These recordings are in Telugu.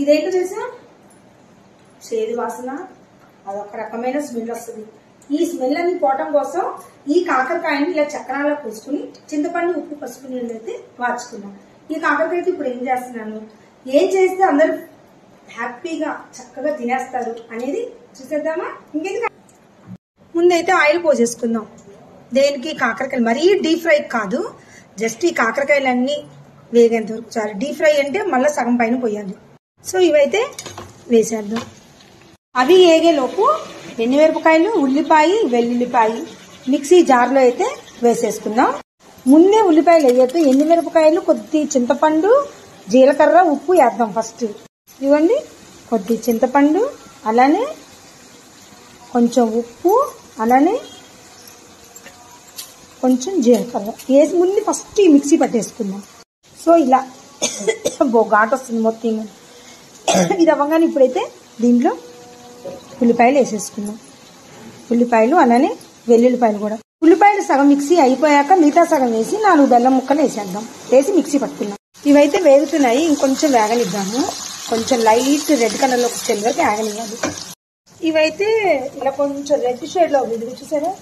ఇదేంటో తెలుసా, చేదు వాసన, అదొక రకమైన స్మెల్ వస్తుంది. ఈ స్మెల్ అన్ని పోవటం కోసం ఈ కాకరకాయని ఇలా చక్రాల్లో పూసుకుని చింతపండు ఉప్పు పసుపు నీళ్ళు అయితే వార్చుకున్నాం. ఈ కాకరకాయ ఇప్పుడు ఏం చేస్తున్నాను, ఏం చేస్తే అందరూ హ్యాపీగా చక్కగా తినేస్తారు అనేది చూసేద్దామా. ఇంకెందుకు, ముందైతే ఆయిల్ పోసేసుకుందాం. దేనికి, కాకరకాయలు మరీ డీప్ ఫ్రై కాదు, జస్ట్ ఈ కాకరకాయలన్నీ వేగేంత వరకు చాలు. డీప్ ఫ్రై అంటే మళ్ళీ సగం పైన పోయాలి. సో ఇవైతే వేసేద్దాం. అవి ఏగేలోపు ఎండుమిరపకాయలు, ఉల్లిపాయ, వెల్లుల్లిపాయ మిక్సీ జార్లో అయితే వేసేసుకుందాం. ముందే ఉల్లిపాయలు వేయద్దు, ఎండుమిరపకాయలు, కొద్ది చింతపండు, జీలకర్ర, ఉప్పు వేద్దాం ఫస్ట్. ఇవ్వండి, కొద్ది చింతపండు, అలానే కొంచెం ఉప్పు, అలానే కొంచెం జీలకర్ర వేసి ముందు ఫస్ట్ ఈ మిక్సీ పట్టేసుకుందాం. సో ఇలా ఘాటు వస్తుంది మొత్తం. ఇది అవ్వగానే ఇప్పుడైతే దీంట్లో ఉల్లిపాయలు వేసేసుకుందాం. ఉల్లిపాయలు అలానే వెల్లుల్లిపాయలు కూడా. ఉల్లిపాయలు సగం మిక్సీ అయిపోయాక మిగతా సగం వేసి 4 బెల్లం ముక్కలు వేసేద్దాం. వేసి మిక్సీ పట్టుకుందాం. ఇవైతే వేగుతున్నాయి, ఇంకొంచెం వేగనిద్దాము. కొంచెం లైట్ రెడ్ కలర్లోకి వచ్చే వరకు వేగనివ్వాలి. ఇవైతే ఇలా కొంచెం రెడ్ షేడ్లో ఉంది చూసారా,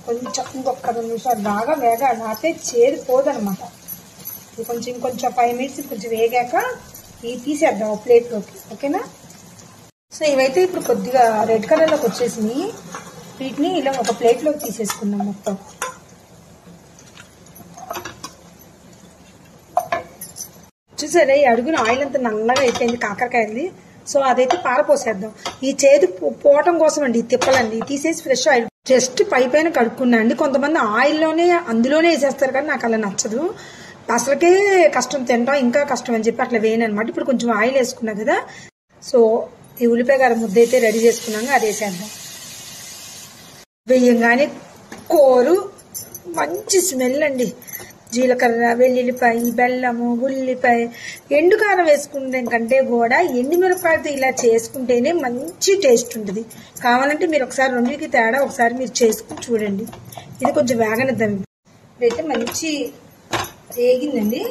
కొంచెం ఇంకొక 2 నిమిషాలు బాగా వేగాలి, అయితే చేదు పోదనమాట. ఇది కొంచెం ఇంకొంచెం 5 మినిట్స్ కొంచెం వేగాక ఇవి తీసేద్దాం ప్లేట్లోకి. ఓకేనా. సో ఇవైతే ఇప్పుడు కొద్దిగా రెడ్ కలర్లోకి వచ్చేసినాయి. వీటిని ఇలా ఒక ప్లేట్లోకి తీసేసుకుందాం మొత్తం. చూసారా, ఈ అడుగున ఆయిల్ అంతా నల్లగా అయిపోయింది కాకరకాయది. సో అదైతే పారపోసేద్దాం. ఈ చేదు పోవటం కోసం అండి ఈ తిప్పలండి, తీసేసి ఫ్రెష్ ఆయిల్ జస్ట్ పైన కడుక్కున్నా అండి. కొంతమంది ఆయిల్లోనే అందులోనే వేసేస్తారు, కానీ నాకు అలా నచ్చదు. అసలుకే కష్టం తింటాం, ఇంకా కష్టం అని చెప్పి అట్లా వేయను అనమాట. ఇప్పుడు కొంచెం ఆయిల్ వేసుకున్నా కదా, సో ఈ ఉల్లిపాయ ముద్ద అయితే రెడీ చేసుకున్నాక అది వేసేద్దాం. వేయంగానే కోరు మంచి స్మెల్ అండి. జీలకర్ర, వెల్లుల్లిపాయ, బెల్లము, ఉల్లిపాయ, ఎండు కారం వేసుకుంటే కంటే కూడా ఎండుమిరపకాయతో ఇలా చేసుకుంటేనే మంచి టేస్ట్ ఉంటుంది. కావాలంటే మీరు ఒకసారి రెండుకి తేడా ఒకసారి మీరు చేసుకుని చూడండి. ఇది కొంచెం వేగనిద్దాం. ఇదైతే మంచి వేగిందండి,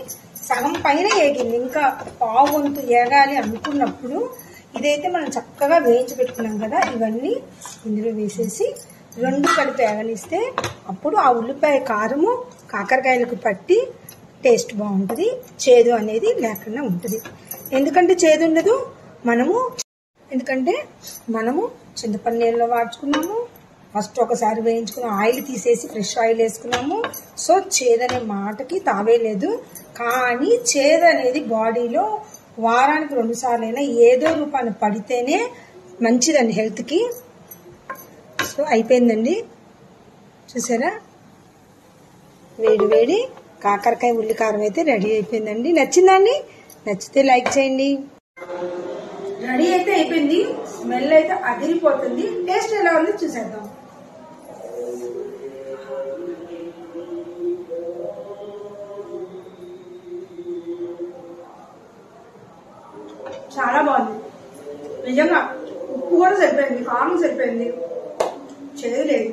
సగం పైన వేగింది, ఇంకా పావు వంతు వేగాలి అనుకున్నప్పుడు ఇదైతే మనం చక్కగా వేయించి పెట్టుకున్నాం కదా, ఇవన్నీ ఇందులో వేసేసి 2 కలిపి వేగనిస్తే అప్పుడు ఆ ఉల్లిపాయ కారము కాకరకాయలకు పట్టి టేస్ట్ బాగుంటుంది, చేదు అనేది లేకుండా ఉంటుంది. ఎందుకంటే చేదు ఉండదు, ఎందుకంటే మనము చింతపండు నీళ్ళలో వాడుకున్నాము. ఫస్ట్ ఒకసారి వేయించుకున్న ఆయిల్ తీసేసి ఫ్రెష్ ఆయిల్ వేసుకున్నాము. సో చేదు అనే మాటకి తావే లేదు. కానీ చేదు అనేది బాడీలో వారానికి 2 సార్లైనా ఏదో రూపాన్ని పడితేనే మంచిదండి హెల్త్కి. సో అయిపోయిందండి, చూసారా, వేడి వేడి కాకరకాయ ఉల్లికారం అయితే రెడీ అయిపోయిందండి. నచ్చిందండి? నచ్చితే లైక్ చేయండి. రెడీ అయితే అయిపోయింది, స్మెల్ అయితే అదిరిపోతుంది. టేస్ట్ ఎలా ఉందో చూసేద్దాం. చాలా బాగుంది నిజంగా. ఉప్పు కూడా సరిపోయింది, కారం సరిపోయింది, చేదు లేదు.